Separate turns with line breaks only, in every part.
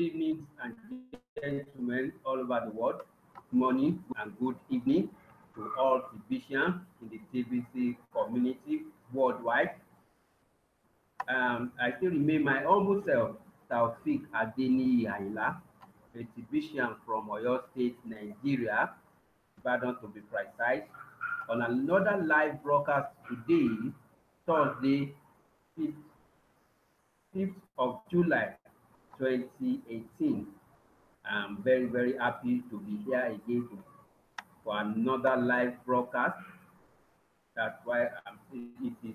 evening and gentlemen all over the world. Morning and good evening to all physicians in the TBC community worldwide. I still remain my humble self, Taufik Adeni Ayila, a physician from Oyo State, Nigeria, Ibadan to be precise, on another live broadcast today, Thursday, 5th 5th of July 2018. I'm very, very happy to be here again for another live broadcast. That's why it is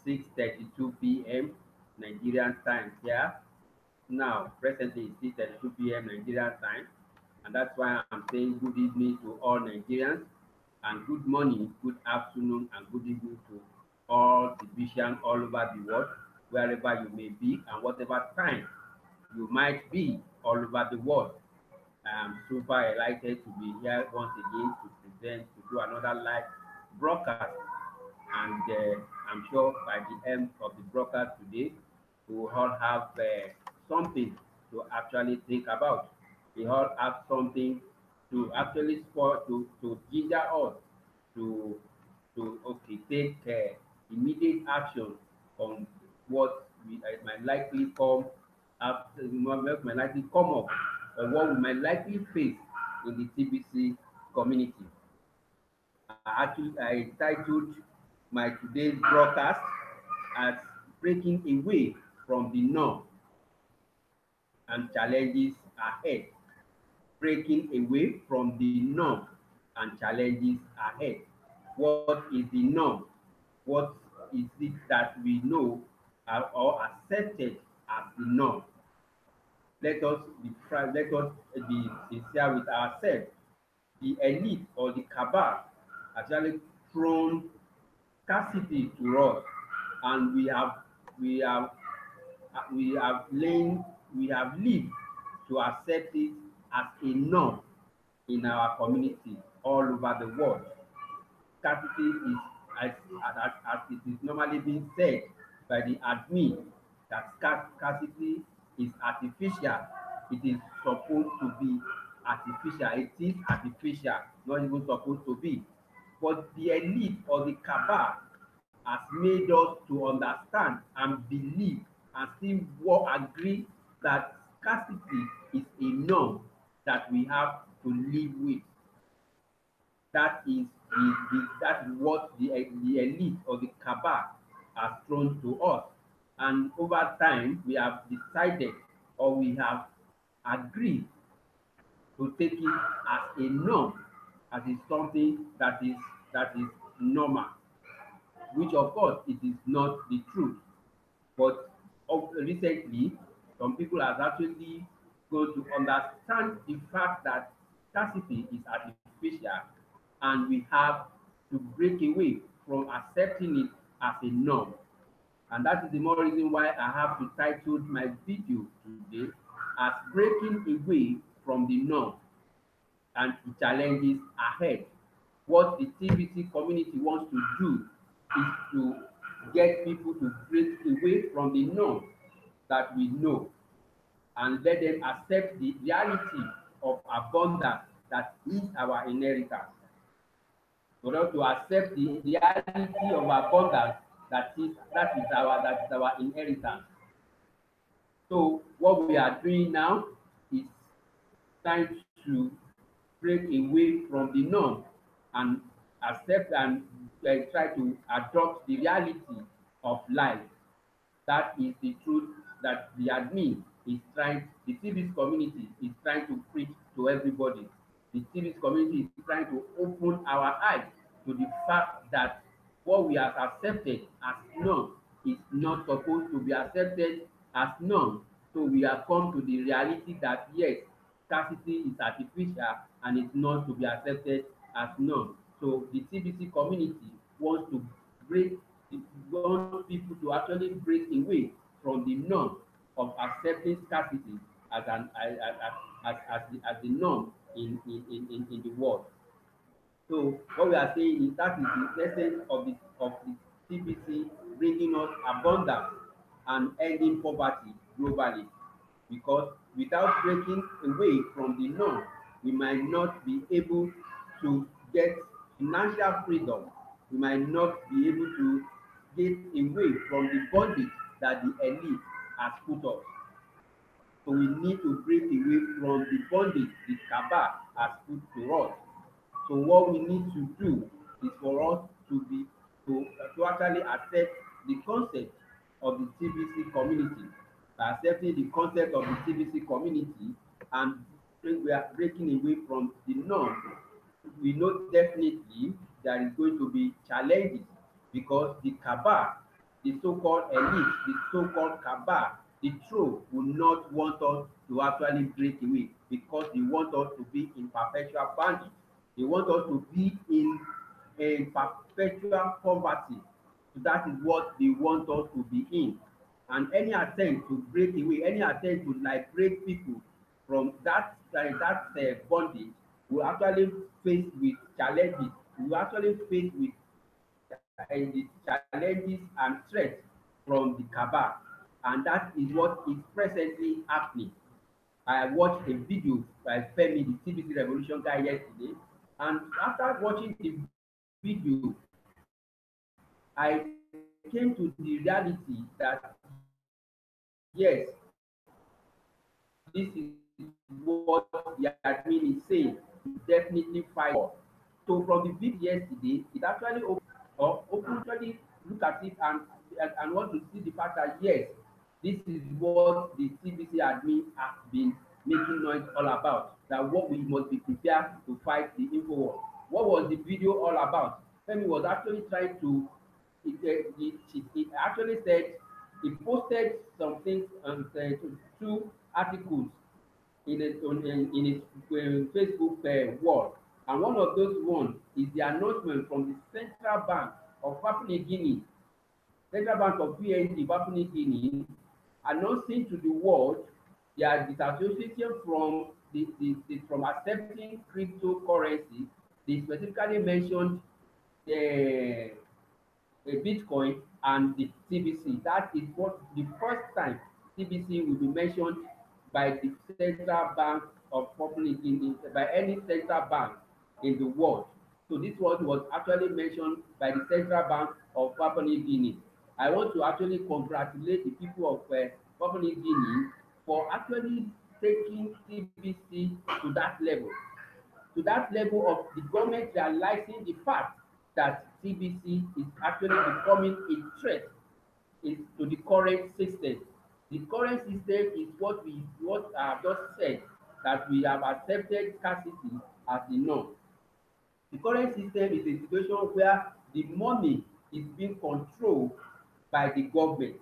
6:32 p.m. Nigerian time here. Now, presently it's 6:32 p.m. Nigerian time, and that's why I'm saying good evening to all Nigerians, and good morning, good afternoon, and good evening to all divisions all over the world, wherever you may be, and whatever time you might be all over the world. I'm super excited to be here once again to present, to do another live broadcast. And I'm sure by the end of the broadcast today, we will all have something to actually think about. We all have something to actually support, to ginger us to okay take immediate action on what we might likely come after, what might likely come up, or what we might likely face in the TBC community. I titled my today's broadcast as breaking away from the norm and challenges ahead. Breaking away from the norm and challenges ahead. What is the norm? What is it that we know or accepted as the norm? Let us be sincere with ourselves. The elite or the cabal actually thrown scarcity to us, and we have we have lain we have lived to accept it as a norm in our community all over the world. Scarcity is, as it is normally being said by the admin, that scarcity is artificial. It is supposed to be artificial. It is artificial, not even supposed to be. But the elite or the cabal has made us to understand and believe and still agree that scarcity is a norm that we have to live with. That is that is what the elite or the cabal has thrown to us. And over time, we have decided, or we have agreed to take it as a norm, as is something that is normal, which of course it is not the truth. But recently, some people have actually go to understand the fact that scarcity is artificial, and we have to break away from accepting it as a norm. And that is the more reason why I have to title my video today as breaking away from the norm and the challenges ahead. What the TBC community wants to do is to get people to break away from the norm that we know and let them accept the reality of abundance that is our inheritance. For us to accept the reality of abundance that is our inheritance. So what we are doing now is trying to break away from the norm and accept and try to adopt the reality of life. That is the truth that the admin is trying, the TBS community is trying to preach to everybody. The TBS community is trying to open our eyes to the fact that what we have accepted as norm is not supposed to be accepted as norm. So we have come to the reality that yes, scarcity is artificial and it's not to be accepted as norm. So the TBC community wants to break, wants people to actually break away from the norm of accepting scarcity as the norm in the world. So what we are saying is that is the essence of the TBC bringing us abundance and ending poverty globally, because without breaking away from the norm, we might not be able to get financial freedom. We might not be able to get away from the bondage that the elite has put us. So we need to break away from the bondage the cabal has put to us. So what we need to do is for us to actually accept the concept of the TBC community. By accepting the concept of the TBC community and we are breaking away from the norm, we know definitely there is going to be challenges because the cabal, the so-called elite, the so-called cabal, the truth will not want us to actually break away because they want us to be in perpetual bondage. They want us to be in a perpetual poverty. So that is what they want us to be in. And any attempt to break away, any attempt to liberate people from that bondage will actually face with challenges. We will actually face with the challenges and threats from the cabal. And that is what is presently happening. I watched a video by Femi, the TBC Revolution guy, yesterday. And after watching the video, I came to the reality that yes, this is what the admin is saying. Definitely fight for. So from the video yesterday, it actually openly look at it and want to see the fact that yes, this is what the TBC admin has been making noise all about. That what we must be prepared to fight the info war. What was the video all about? Femi was actually trying to. It actually said he posted some things on two articles in his Facebook wall. And one of those ones is the announcement from the Central Bank of Papua New Guinea, Central Bank of PNG, Papua New Guinea, announcing to the world their disassociation from accepting cryptocurrency. They specifically mentioned the Bitcoin and the TBC. That is what the first time TBC will be mentioned by the Central Bank of Papua New Guinea, by any central bank in the world. So this was actually mentioned by the Central Bank of Papua New Guinea. I want to actually congratulate the people of Papua New Guinea for actually taking TBC to that level of the government realizing the fact that TBC is actually becoming a threat to the current system. The current system is what I have just said, that we have accepted scarcity as the norm. The current system is a situation where the money is being controlled by the government.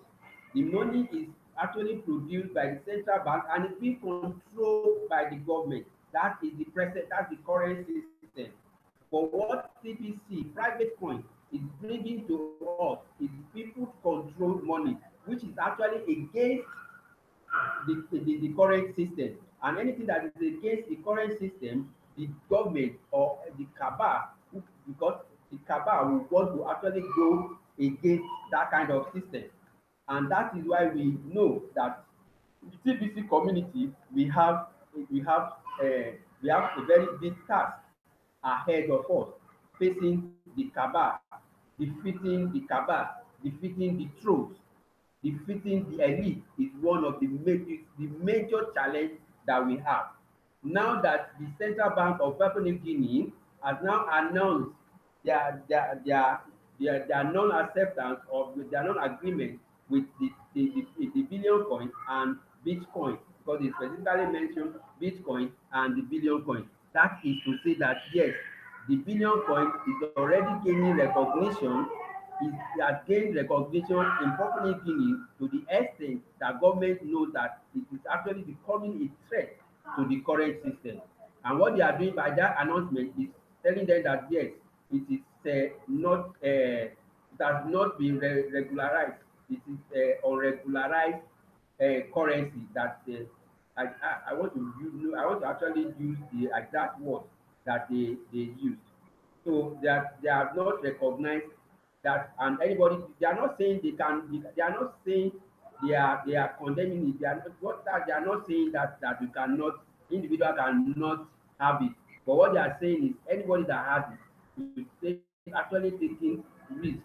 The money is actually produced by the central bank and is being controlled by the government. That's the current system. But what CBC, private coin, is bringing to us is people control money, which is actually against the current system. And anything that is against the current system, the government or the cabal, because the cabal will want to actually go against that kind of system. And that is why we know that the TBC community, we have we have a very big task ahead of us, facing the cabal, defeating the cabal, defeating the trolls, defeating the elite is one of the major challenge that we have. Now that the Central Bank of Papua New Guinea has now announced their non-acceptance of their non-agreement with the billion coin and Bitcoin, because they specifically mentioned Bitcoin and the billion coin. That is to say that yes, the billion coin is already gaining recognition. It has gained recognition in Papua New Guinea to the extent that government knows that it is actually becoming a threat to the current system. And what they are doing by that announcement is telling them that yes, it is it has not been regularized. It is unregularized currency that I want to use. I want to actually use the exact word that they used. So that they have not recognized that, and anybody, they are not saying they can. They are not saying they are condemning it. They are not what that they are not saying that you cannot individual cannot have it. But what they are saying is anybody that has it is actually taking risk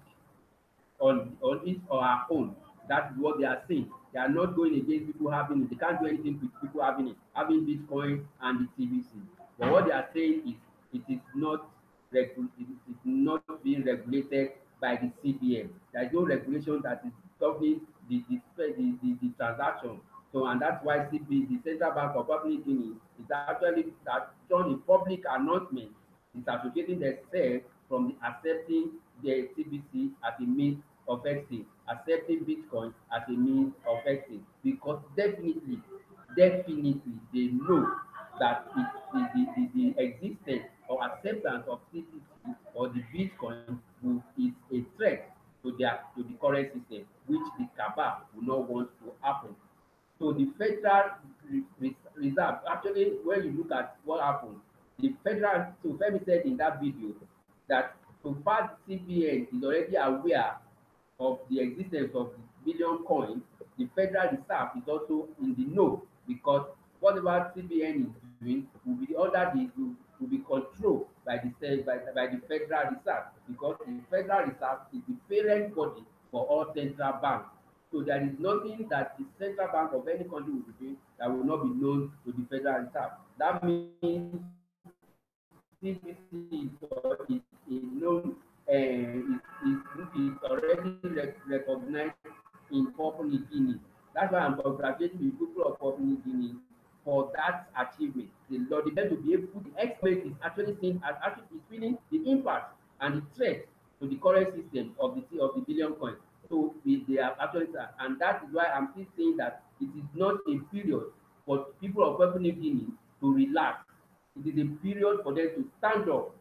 on it or her own. That is what they are saying. They are not going against people having it. They can't do anything with people having Bitcoin and the TVC. But what they are saying is it is not it is not being regulated by the CBN. There is no regulation that is governing the transaction. So and that's why the Central Bank of Papua New Guinea is actually that done a public announcement disassociating themselves from the accepting the TBC as a means of exchange, accepting Bitcoin as a means of exchange, because definitely they know that the existence or acceptance of TBC or the Bitcoin is a threat to the current system, which the cabal will not want to happen. So the Federal Reserve, actually, when you look at what happened, the Federal, so Femi said in that video that so far CBN is already aware of the existence of the billion coins, the Federal Reserve is also in the know because whatever CBN is doing will be under will be controlled by by the Federal Reserve because the Federal Reserve is the parent body for all central banks. So there is nothing that the central bank of any country will be doing that will not be known to the Federal Reserve. That means CBC is a known is already recognized in Papua New Guinea. That's why I'm congratulating the people of Papua New Guinea for that achievement. The Lord, the to be able, the expert is actually seen as actually is feeling the impact and the threat to the current system of the billion coin. So they are actually, and that is why I'm still saying that it is not a period for people of Papua New Guinea to relax. It is a period for them to stand up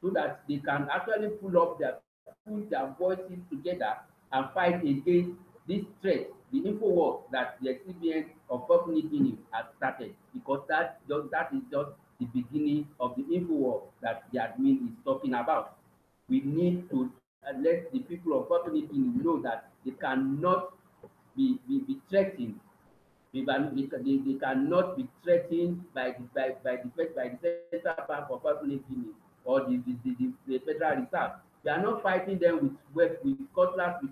so that they can actually pull their voices together and fight against this threat, the info war that the CBN of Papua New Guinea has started, because that is just the beginning of the info war that the admin is talking about. We need to let the people of Papua New Guinea know that they cannot be threatened. They cannot be threatened by the Central Bank of Papua New Guinea or the Federal Reserve. We are not fighting them with cutlass, with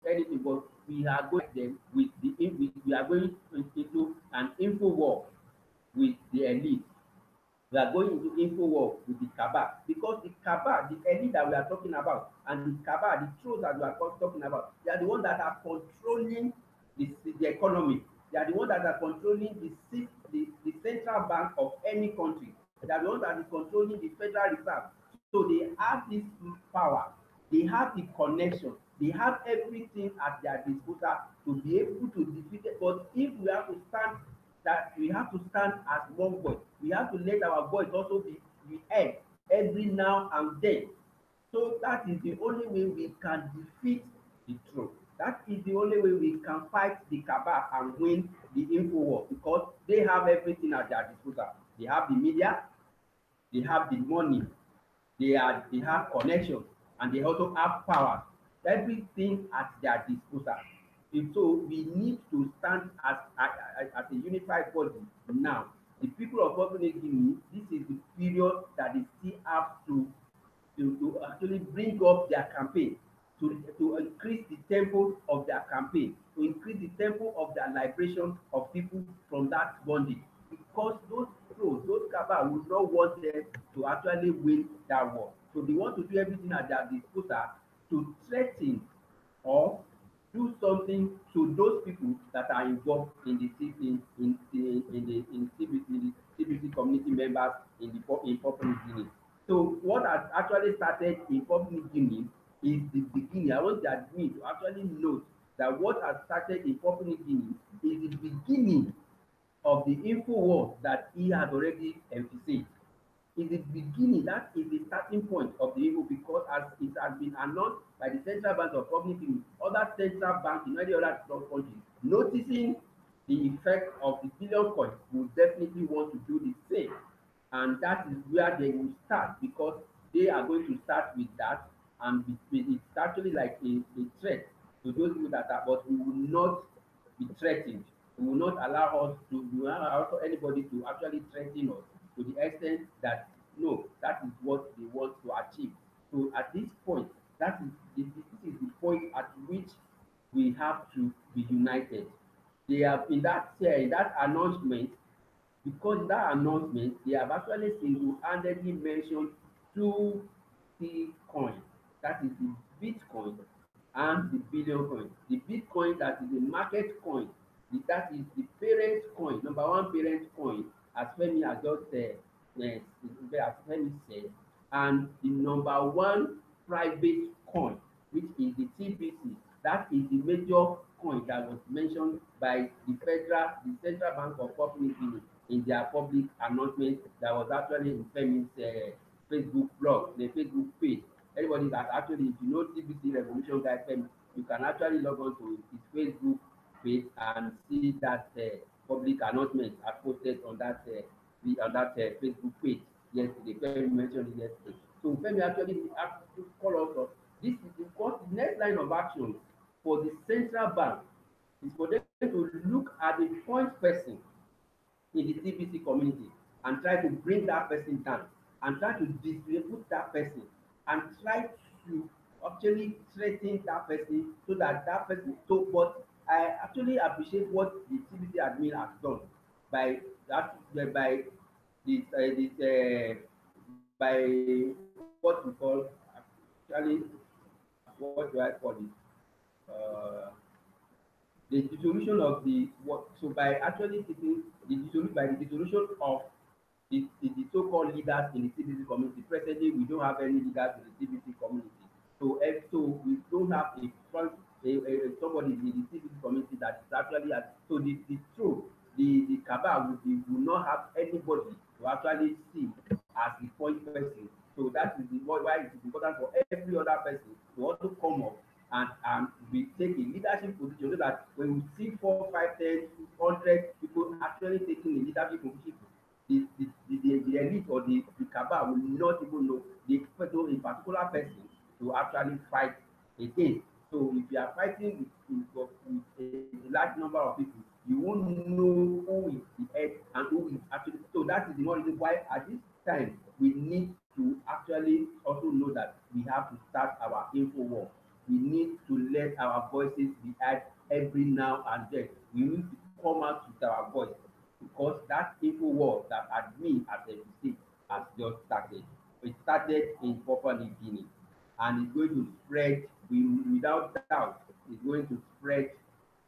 anything, but we are going to fight them with we are going into an info war with the elite. We are going into info war with the cabal because the cabal, the elite that we are talking about, and the cabal, the trolls that we are talking about, they are the ones that are controlling the economy. They are the ones that are controlling the central bank of any country. They are the ones that are controlling the Federal Reserve. So they have this power, they have the connection, they have everything at their disposal to be able to defeat it. But if we have to stand that we have to stand as one voice. We have to let our voice also be heard every now and then. So that is the only way we can defeat the truth. That is the only way we can fight the cabal and win the info war because they have everything at their disposal. They have the media, they have the money, they have connection, and they also have power. Everything at their disposal. And so we need to stand as a unified body now. The people of Papua New Guinea, this is the period that they still have to actually bring up their campaign, to increase the tempo of their campaign, to increase the tempo of their liberation of people from that bondage. Because those trolls, those cabal will not want them to actually win that war. So they want to do everything at their disposal to threaten or do something to those people that are involved in the CBC community members in Papua New Guinea. So what has actually started in Papua New Guinea is the beginning. I want the admin to actually note that what has started in Papua New Guinea is the beginning of the info war that he has already emphasized. Is the beginning, that is the starting point of the evil because as it has been announced by the central bank of public unity, other central banks in any other countries noticing the effect of the billion coin will definitely want to do the same. And that is where they will start because they are going to start with that and it's actually like a threat to those people that are, but we will not be threatened. We will not allow us to, we will not allow anybody to actually threaten us to the extent that no, that is what they want to achieve. So at this point, that is this is the point at which we have to be united. They have in that announcement, because that announcement they have actually single-handedly mentioned two key coins, that is the Bitcoin and the billion coin. The Bitcoin, that is the market coin, that is the parent coin, number one parent coin, as Femi has just as Femi said, and the number one private coin, which is the TBC. That is the major coin that was mentioned by the Central Bank of Public Guinea in their public announcement that was actually in Femi's Facebook blog, the Facebook page. Anybody that actually, if you know TBC Revolution Guy Femi, you can actually log on to his Facebook page and see that public announcement I posted on that Facebook page yesterday. Femi mentioned it yesterday. So Femi actually asked to call us up. This is because the next line of action for the central bank is for them to look at the point person in the TBC community and try to bring that person down and try to distribute that person and try to actually threaten that person so that that person. So but I actually appreciate what the TBC admin has done by that by by what we call actually, what do I call it, uh, the dissolution of the what. So by actually taking the dissolution of the so-called leaders in the TBC community. Presently, we don't have any leaders in the TBC community. So we don't have a front somebody in the TBC community that is actually so the truth, the cabal will not have anybody to actually see as the point person. So that is why it is important for every other person to also come up and we take a leadership position so that when we see 4, 5, 10, 100 people actually taking a leadership position, the elite or the cabal will not even know they expect a particular person to actually fight against. So if you are fighting with a large number of people, you won't know who is the head and who is actually. So that is the one reason why at this time we need to actually also know that we have to start our info war. We need to let our voices be heard every now and then. We need to come out with our voice because that info war that admin as a mistake has just started. It started in Papua New Guinea and it's going to spread without doubt. It's going to spread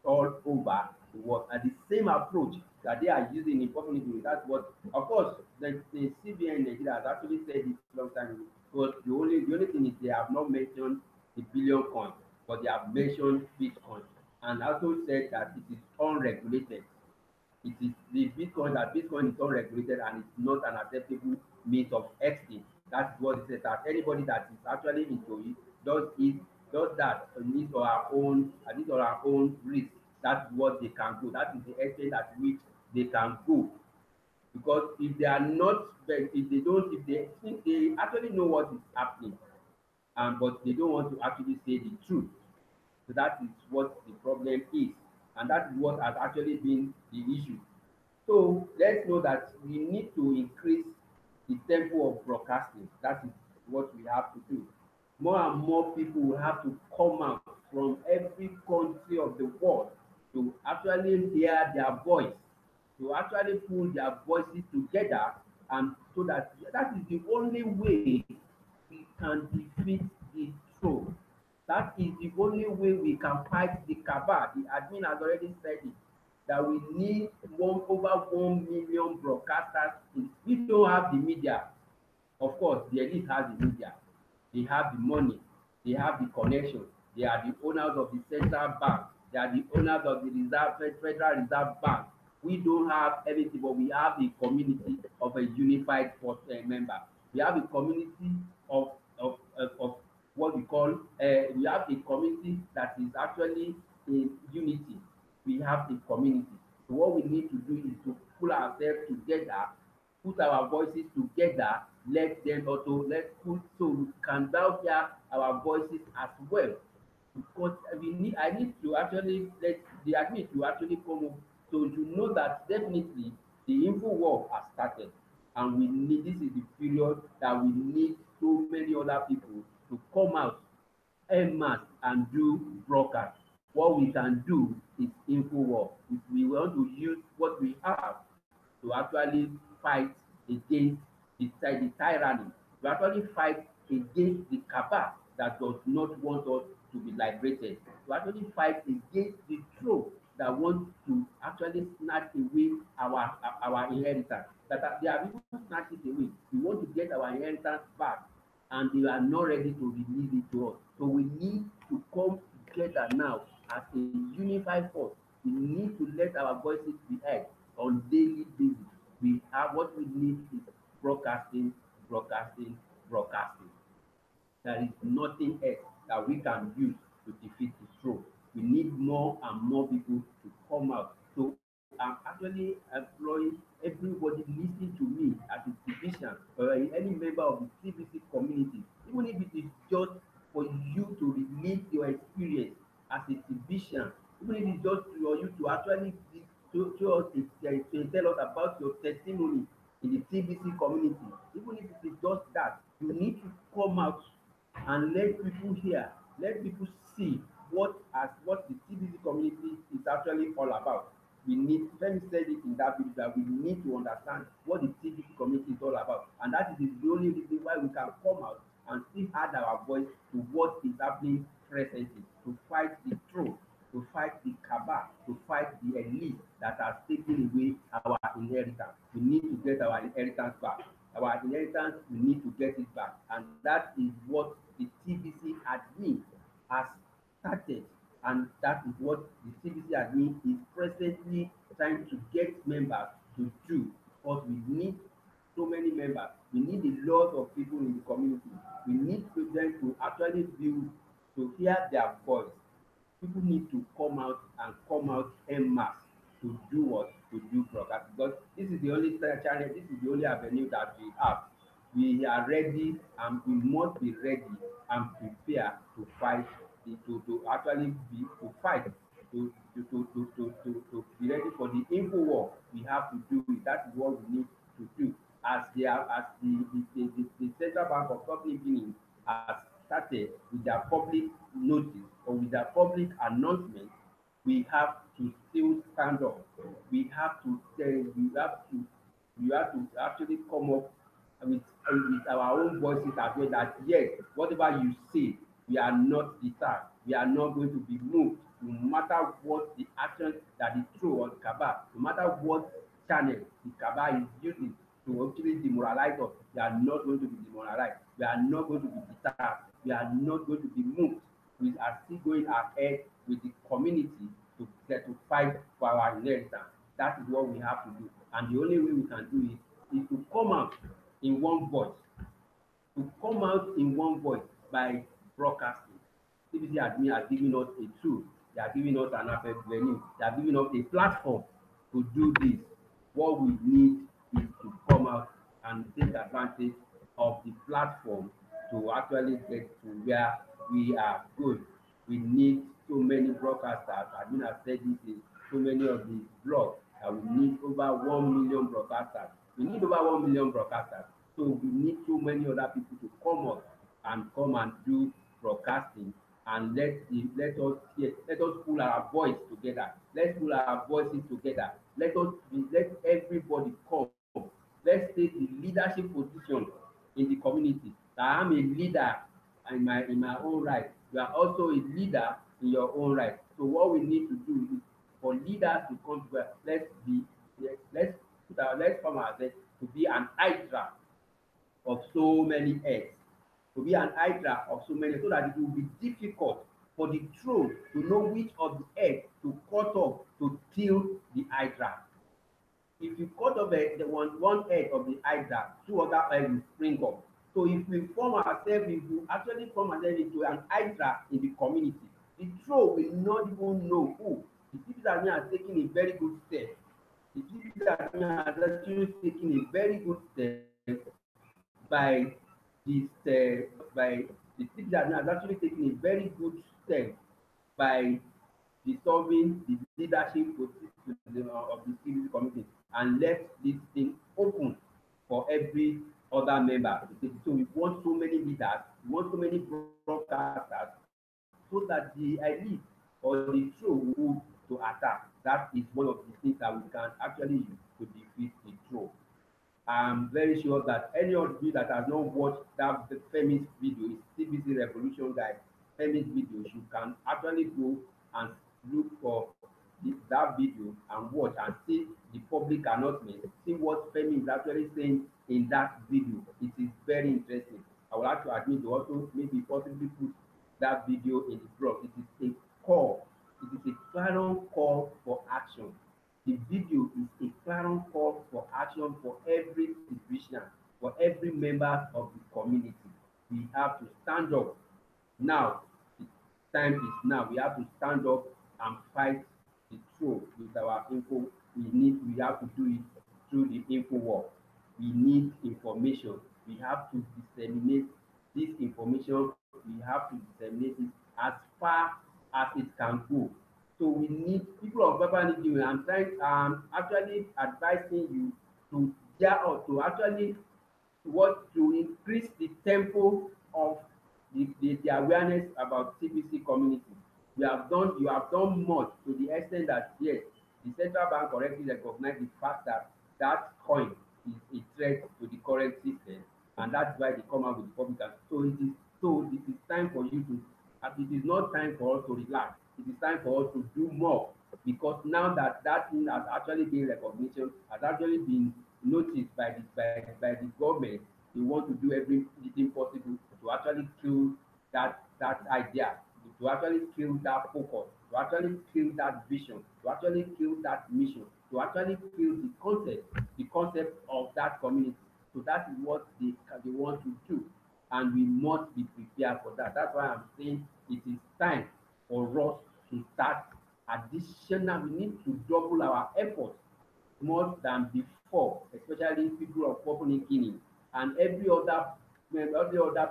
all over the world. And the same approach that they are using in Papua New Guinea, that's what, of course, the CBN Nigeria has actually said this long time ago. But the only thing is they have not mentioned the billion coin, but they have mentioned Bitcoin and also said that it is unregulated. It is the Bitcoin that Bitcoin is unregulated and it's not an acceptable means of exchange. That's what it says, that anybody that is actually into it does that on his or her own at his or her own risk. That's what they can go. That is the extent at which they can go. Because if they are not, if they don't, if they think they actually know what is happening, but they don't want to actually say the truth. So that is what the problem is, and that is what has actually been the issue. So let's know that we need to increase the tempo of broadcasting. That is what we have to do. More and more people will have to come out from every country of the world to actually hear their voice, to actually pull their voices together, and so that that is the only way we can defeat the throne. That is the only way we can fight the cabal. The admin has already said it, that we need over 1 million broadcasters. We don't have the media. Of course, the elite has the media. They have the money. They have the connection. They are the owners of the central bank. They are the owners of the Federal Reserve Bank. We don't have everything, but we have a community of a unified member. We have a community of what we call, we have a community that is actually in unity. We have a community. So what we need to do is to pull ourselves together, put our voices together, let them also let put so we can now hear our voices as well, to because I need to actually let the admin to actually come up to know that definitely the info war has started, and we need, this is the period that we need so many other people to come out en masse and do broadcast. What we can do is info war. If we want to use what we have to actually fight against the tyranny, to actually fight against the cabal that does not want us to be liberated, to actually fight against the throne that want to actually snatch away our inheritance. That they have even snatched it away. We want to get our inheritance back, and they are not ready to release it to us. So we need to come together now as a unified force. We need to let our voices be heard on daily basis. We have what we need is broadcasting, broadcasting, broadcasting. There is nothing else that we can use to defeat the throne. We need more and more people to come out. So I'm actually employing everybody listening to me as a division or any member of the TBC community, even if it is just for you to relate your experience as a division, even if it's just for you to actually show us to tell us about your testimony in the TBC community, even if it is just that, you need to come out and let people hear, let people see what the TBC community is actually all about. We need, let me say it in that video, that we need to understand what the TBC community is all about, and that is the only reason why we can come out and still add our voice to what is happening presently, to fight the throne, to fight the cabal, to fight the elite that has taken away our inheritance. We need to get our inheritance back. Our inheritance, we need to get it back. And that is what the TBC admin has started. And that is what the TBC admin is presently trying to get members to do. Because we need so many members. We need a lot of people in the community. We need them to actually build, to hear their voice. People need to come out and come out en masse to do what? To do broadcast. Because this is the only channel, this is the only avenue that we have. We are ready, and we must be ready and prepare to fight, to actually be to fight, to be ready for the info war. We have to do it. That is what we need to do. As they are, as the Central Bank of Public Benin has started with their public notice or with their public announcement, we have to still stand up. We have to tell, we have to actually come up with our own voices as well, that yes, whatever you say, we are not deterred. We are not going to be moved, no matter what the action that is true on cabal, no matter what channel the cabal is using to actually demoralize us. We are not going to be demoralized. We are not going to be deterred. We are not going to be moved. We are still going ahead with the community to fight for our inheritance. That is what we have to do. And the only way we can do it is to come out in one voice, to come out in one voice by broadcasting. TBC admin are giving us a tool. They are giving us an avenue. They are giving us a platform to do this. What we need is to come out and take advantage of the platform to actually get to where we are going. We need so many broadcasters. I mean, I've said this in so many of the blogs that we need over 1 million broadcasters. We need over 1 million broadcasters. So we need so many other people to come up and come and do broadcasting, and let us pull our voice together. Let's pull our voices together. Let everybody come. Let's take the leadership position in the community. That I'm a leader in my own right. You are also a leader in your own right. So what we need to do is for leaders to come together. Let's form ourselves to be an hydra of so many heads, to be an hydra of so many, so that it will be difficult for the throne to know which of the head to cut off to kill the hydra. If you cut off the one head of the hydra, two other heads will spring up. So if we form ourselves, if we actually form ourselves into an hydra in the community, the throne will not even know who. The people that are taking a very good step. The people that are actually taking a very good step by this by the people that are actually taking a very good step by dissolving the leadership of the civil committee and left this thing open for every other member. So we want so many leaders, we want so many broadcasters, so that the elite or the troll will move to attack. That is one of the things that we can actually use to defeat the troll. I'm very sure that any of you that has not watched that famous video, is TBC Revolution Guide famous video, you can actually go and look for that video and watch and see the public announcement, see what Femi is actually saying in that video. It is very interesting. I would like to admit to also maybe possibly put that video in the blog. It is a call. It is a clarion call for action. The video is a clarion call for action for every Christian, for every member of the community. We have to stand up now. The time is now. We have to stand up and fight the troll with our info. We have to do it through the info war. We need information. We have to disseminate this information. We have to disseminate it as far as it can go. So we need people of Papua New Guinea. I'm actually advising you to gear up to actually what to increase the tempo of the awareness about TBC community. You have done much to the extent that yes, the central bank correctly recognized the fact that that coin is a threat to the current system, and that's why they come out with the public. So it is time for you to, it is not time for us to relax. It is time for us to do more, because now that that thing has actually been recognition, has actually been noticed by the government. They want to do everything possible to actually kill that idea, to actually kill that focus, to actually kill that vision, to actually kill that mission, to actually kill the concept of that community. So that is what they want to do, and we must be prepared for that. That's why I'm saying it is time for us to start additional. We need to double our efforts more than before, especially people of Papua New Guinea and every other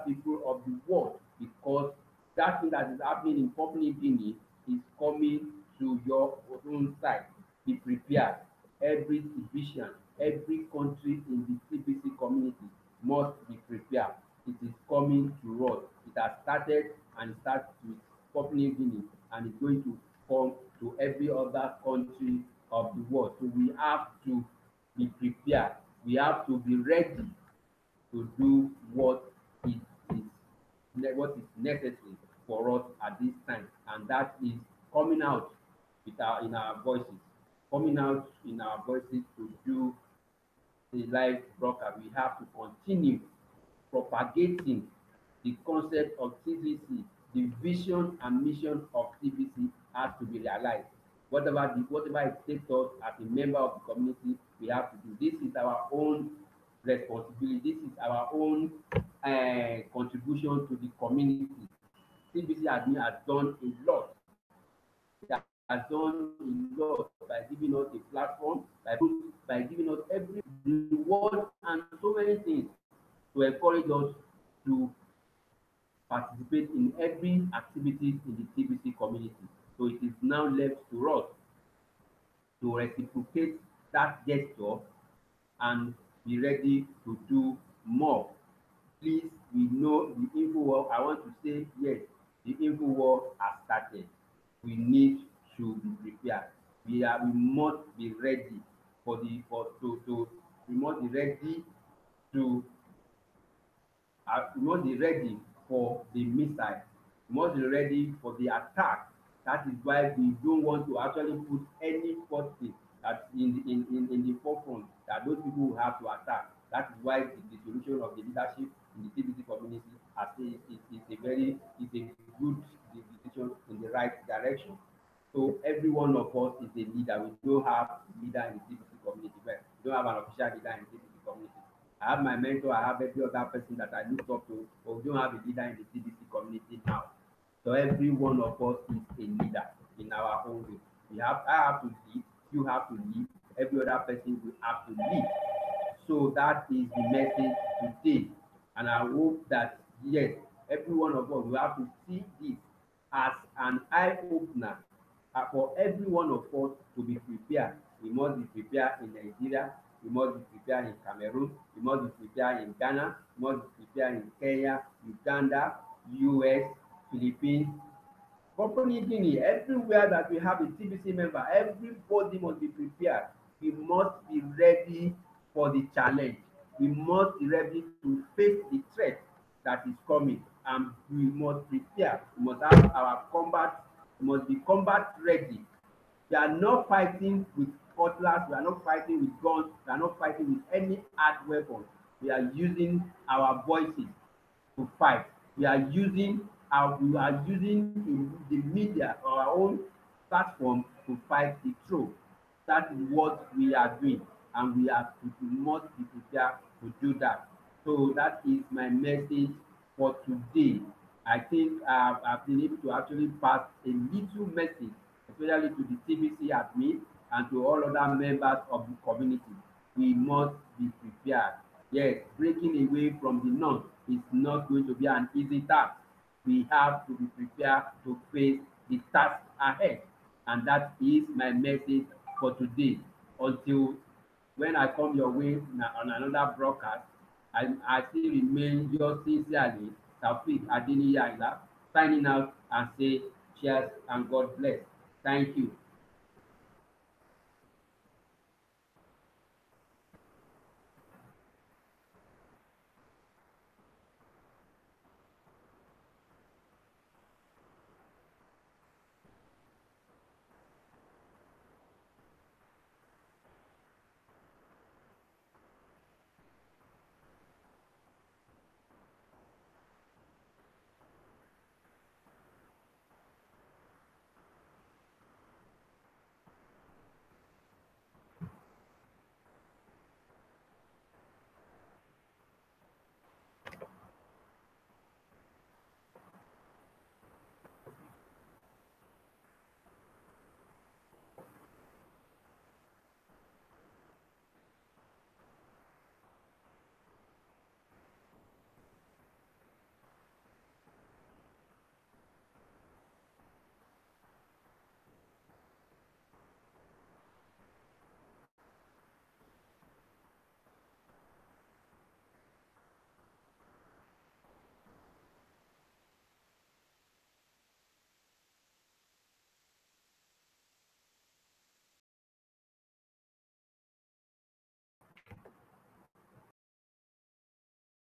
people of the world, because that thing that is happening in Papua New Guinea is coming to your own side. Be prepared. Every division, every country in the TBC community must be prepared. It is coming to us. It has started, and it starts with Papua New Guinea, and it's going to come to every other country of the world. So we have to be prepared. We have to be ready to do what is necessary for us at this time, and that is coming out in our voices, coming out in our voices to do the live broadcast. We have to continue propagating the concept of TVC. The vision and mission of TVC has to be realized. Whatever it takes us as a member of the community, we have to do. This is our own responsibility. This is our own contribution to the community. TVC has done a lot. It has done a lot by giving us a platform, by giving us every reward and so many things to encourage us to participate in every activity in the TBC community. So it is now left to us to reciprocate that gesture and be ready to do more. Please, we know the info war. I want to say yes, the info war has started. We need to be prepared. We must be ready for the for to we must be ready to we must be ready for the missile. We must be ready for the attack. That is why we don't want to actually put any forces that in the forefront that those people will have to attack. That is why the solution of the leadership in the TBC community I say is a very is a good decision in the right direction. So every one of us is a leader. We don't have leader in the TBC community, but we don't have an official leader in the TBC community. I have my mentor, I have every other person that I look up to, but we don't have a leader in the TBC community now. So every one of us is a leader in our own way. I have to lead, you have to lead, every other person will have to lead. So that is the message today. And I hope that yes, every one of us will have to see this as an eye opener for every one of us to be prepared. We must be prepared in Nigeria, we must be prepared in Cameroon, we must be prepared in Ghana, we must be prepared in Kenya, Uganda, US, Philippines, Papua New Guinea, everywhere that we have a TBC member, everybody must be prepared. We must be ready for the challenge. We must be ready to face the threat that is coming, and we must prepare. We must have our combat, we must be combat ready. We are not fighting with cutlass, we are not fighting with guns, we are not fighting with any hard weapon. We are using our voices to fight. We are using the media or our own platform to fight the truth. That is what we are doing, and we must be prepared to do that. So that is my message for today. I think I've been able to actually pass a little message, especially to the TBC admin and to all other members of the community. We must be prepared. Yes, breaking away from the norm is not going to be an easy task. We have to be prepared to face the task ahead. And that is my message for today. Until when I come your way on another broadcast, I still remain yours sincerely, Taufik Adeniyi Ayinla, signing out and say cheers and God bless. Thank you.